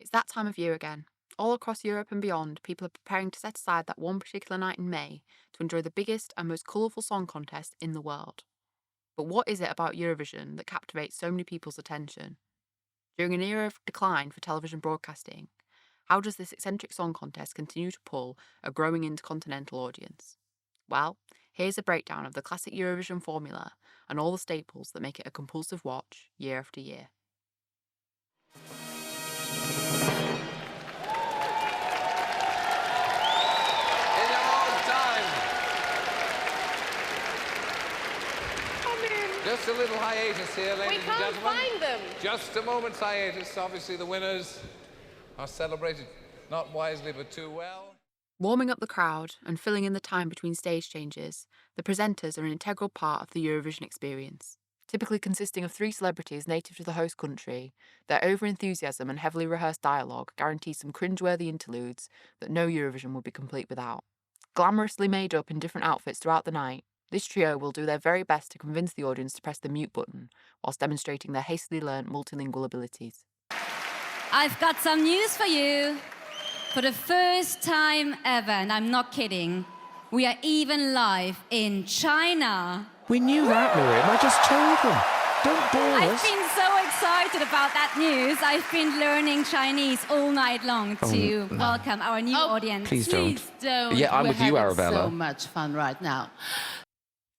It's that time of year again. All across Europe and beyond, people are preparing to set aside that one particular night in May to enjoy the biggest and most colourful song contest in the world. But what is it about Eurovision that captivates so many people's attention? During an era of decline for television broadcasting, how does this eccentric song contest continue to pull a growing intercontinental audience? Well, here's a breakdown of the classic Eurovision formula and all the staples that make it a compulsive watch year after year. In your own time. Just a little hiatus here, We ladies and can't gentlemen. find them. Just a moment's hiatus. Obviously, the winners are celebrated not wisely but too well. Warming up the crowd and filling in the time between stage changes, the presenters are an integral part of the Eurovision experience. Typically consisting of 3 celebrities native to the host country, their over-enthusiasm and heavily rehearsed dialogue guarantee some cringeworthy interludes that no Eurovision would be complete without. Glamorously made up in different outfits throughout the night, this trio will do their very best to convince the audience to press the mute button, whilst demonstrating their hastily learnt multilingual abilities. I've got some news for you. For the first time ever, and I'm not kidding, we are even live in China. We knew that, Miriam. I just told them. Don't bore I've us. been so excited about that news. I've been learning Chinese all night long to welcome our new audience. Please don't. don't. Yeah, I'm We're with you, having Arabella. so much fun right now.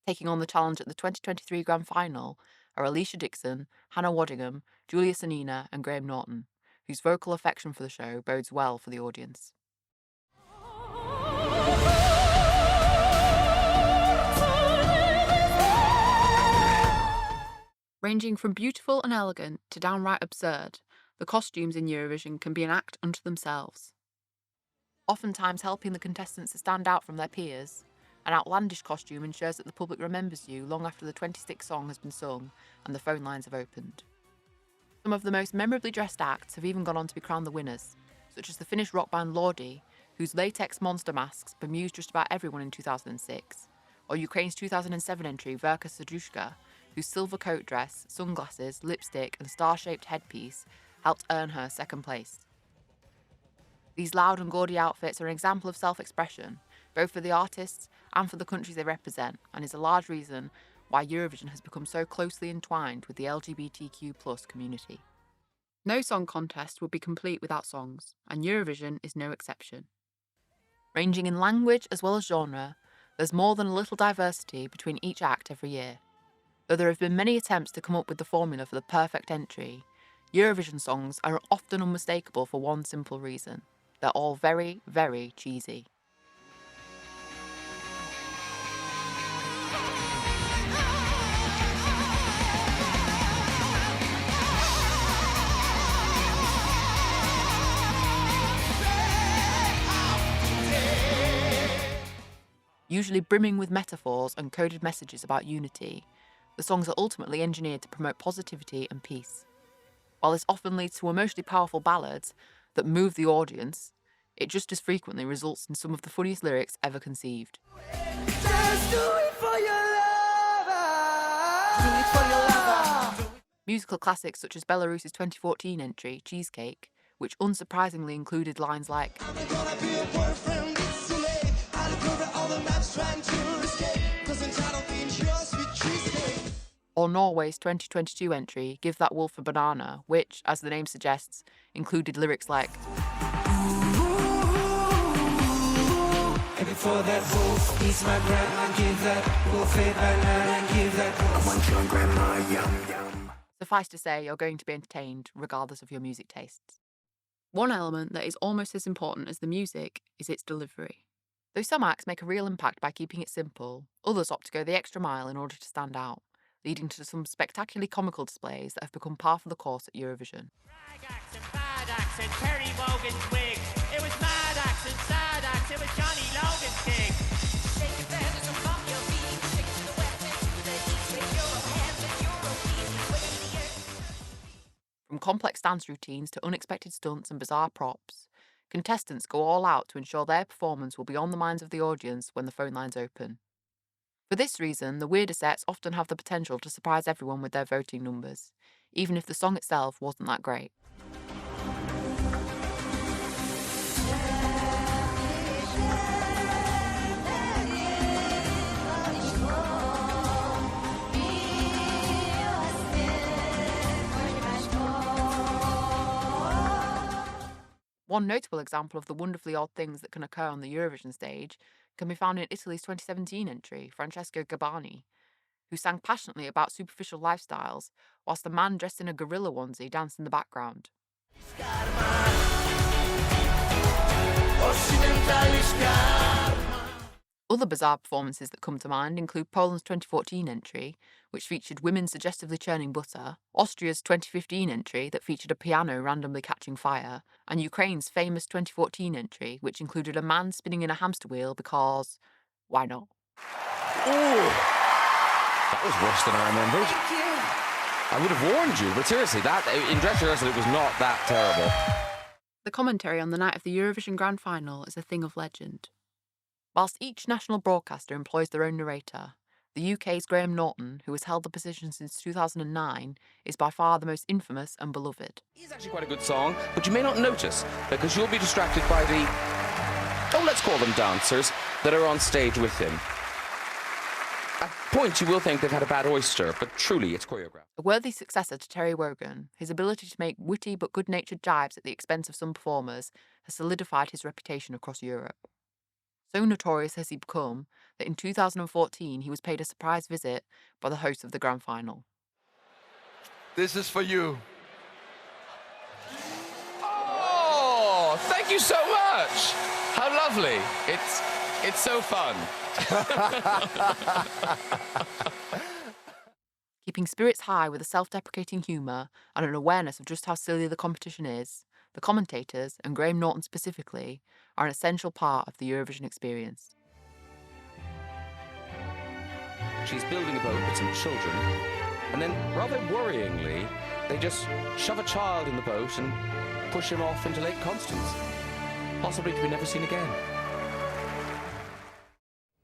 Taking on the challenge at the 2023 Grand Final are Alicia Dixon, Hannah Waddingham, Julia Sanina and Graham Norton, whose vocal affection for the show bodes well for the audience. Ranging from beautiful and elegant to downright absurd, the costumes in Eurovision can be an act unto themselves. Oftentimes helping the contestants to stand out from their peers, an outlandish costume ensures that the public remembers you long after the 26th song has been sung and the phone lines have opened. Some of the most memorably dressed acts have even gone on to be crowned the winners, such as the Finnish rock band Lordi, whose latex monster masks bemused just about everyone in 2006, or Ukraine's 2007 entry Verka Serdushka, whose silver coat dress, sunglasses, lipstick and star-shaped headpiece helped earn her second place. These loud and gaudy outfits are an example of self-expression, both for the artists and for the countries they represent, and is a large reason why Eurovision has become so closely entwined with the LGBTQ+ community. No song contest would be complete without songs, and Eurovision is no exception. Ranging in language as well as genre, there's more than a little diversity between each act every year. Though there have been many attempts to come up with the formula for the perfect entry, Eurovision songs are often unmistakable for one simple reason. They're all very, very cheesy. Usually brimming with metaphors and coded messages about unity, the songs are ultimately engineered to promote positivity and peace. While this often leads to emotionally powerful ballads that move the audience, it just as frequently results in some of the funniest lyrics ever conceived. Just do it for your lover. Do it for your lover. Musical classics such as Belarus's 2014 entry, Cheesecake, which unsurprisingly included lines like I'm gonna be a boyfriend, it's too late. I'll cover all the maps trying to escape. 'Cause I'm tired of being yours with cheesecake. or Norway's 2022 entry, Give That Wolf a Banana, which, as the name suggests, included lyrics like And before that wolf eats my grandma, give that wolf a banana and give that wolf. I want your grandma, yum yum. Suffice to say, you're going to be entertained regardless of your music tastes. One element that is almost as important as the music is its delivery. Though some acts make a real impact by keeping it simple, others opt to go the extra mile in order to stand out, leading to some spectacularly comical displays that have become par for the course at Eurovision. Rag axe and bad axe and Terry Wogan's wig. It was mad axe and sad axe, it was Johnny Logan's gig. Shake your feathers and bump your feet, shake to the west and to the east, with your hands and your feet, wave the earth. From complex dance routines to unexpected stunts and bizarre props, contestants go all out to ensure their performance will be on the minds of the audience when the phone lines open. For this reason, the weirder sets often have the potential to surprise everyone with their voting numbers, even if the song itself wasn't that great. One notable example of the wonderfully odd things that can occur on the Eurovision stage can be found in Italy's 2017 entry, Francesco Gabbani, who sang passionately about superficial lifestyles, whilst a man dressed in a gorilla onesie danced in the background. Other bizarre performances that come to mind include Poland's 2014 entry, which featured women suggestively churning butter, Austria's 2015 entry that featured a piano randomly catching fire, and Ukraine's famous 2014 entry, which included a man spinning in a hamster wheel because why not? That was worse than I remembered. I would have warned you, but seriously, that in dress rehearsal, it was not that terrible. The commentary on the night of the Eurovision Grand Final is a thing of legend. Whilst each national broadcaster employs their own narrator, the UK's Graham Norton, who has held the position since 2009, is by far the most infamous and beloved. It's actually quite a good song, but you may not notice because you'll be distracted by the, let's call them dancers, that are on stage with him. At points you will think they've had a bad oyster, but truly it's choreographed. A worthy successor to Terry Wogan, his ability to make witty but good-natured jibes at the expense of some performers has solidified his reputation across Europe. So notorious has he become that in 2014 he was paid a surprise visit by the host of the grand final. This is for you. Oh, thank you so much. How lovely. It's so fun. Keeping spirits high with a self-deprecating humour and an awareness of just how silly the competition is, the commentators, and Graham Norton specifically, are an essential part of the Eurovision experience. She's building a boat with some children, and then, rather worryingly, they just shove a child in the boat and push him off into Lake Constance, possibly to be never seen again.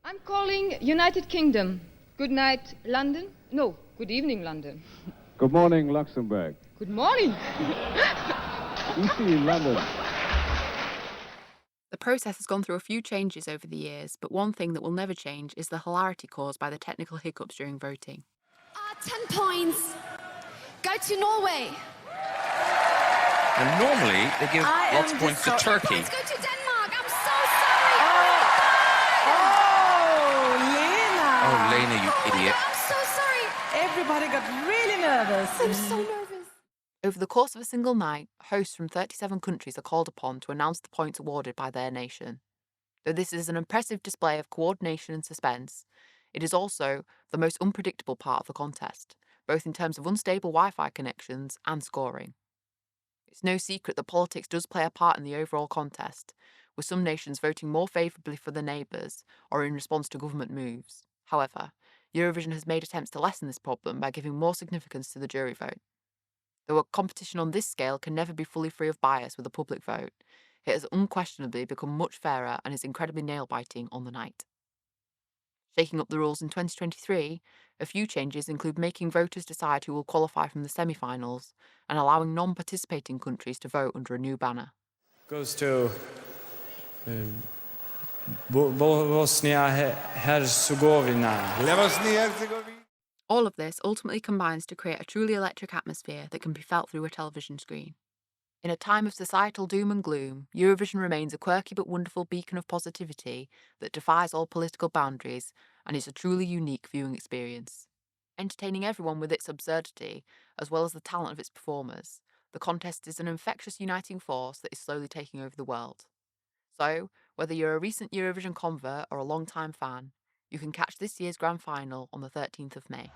I'm calling United Kingdom. Good night, London. No, good evening, London. Good morning, Luxembourg. Good morning. EC London. The process has gone through a few changes over the years, but one thing that will never change is the hilarity caused by the technical hiccups during voting. 10 points go to Norway. And normally they give lots of points to Turkey. Points go to Denmark. I'm so sorry. Oh, Lena, you idiot. I'm so sorry. Everybody got really nervous. I'm so nervous. Over the course of a single night, hosts from 37 countries are called upon to announce the points awarded by their nation. Though this is an impressive display of coordination and suspense, it is also the most unpredictable part of the contest, both in terms of unstable Wi-Fi connections and scoring. It's no secret that politics does play a part in the overall contest, with some nations voting more favourably for their neighbours or in response to government moves. However, Eurovision has made attempts to lessen this problem by giving more significance to the jury vote. Though a competition on this scale can never be fully free of bias with a public vote, it has unquestionably become much fairer and is incredibly nail-biting on the night. Shaking up the rules in 2023, a few changes include making voters decide who will qualify from the semi-finals and allowing non-participating countries to vote under a new banner. Goes to Bosnia-Herzegovina. All of this ultimately combines to create a truly electric atmosphere that can be felt through a television screen. In a time of societal doom and gloom, Eurovision remains a quirky but wonderful beacon of positivity that defies all political boundaries and is a truly unique viewing experience. Entertaining everyone with its absurdity, as well as the talent of its performers, the contest is an infectious uniting force that is slowly taking over the world. So, whether you're a recent Eurovision convert or a long-time fan, you can catch this year's grand final on the 13th of May.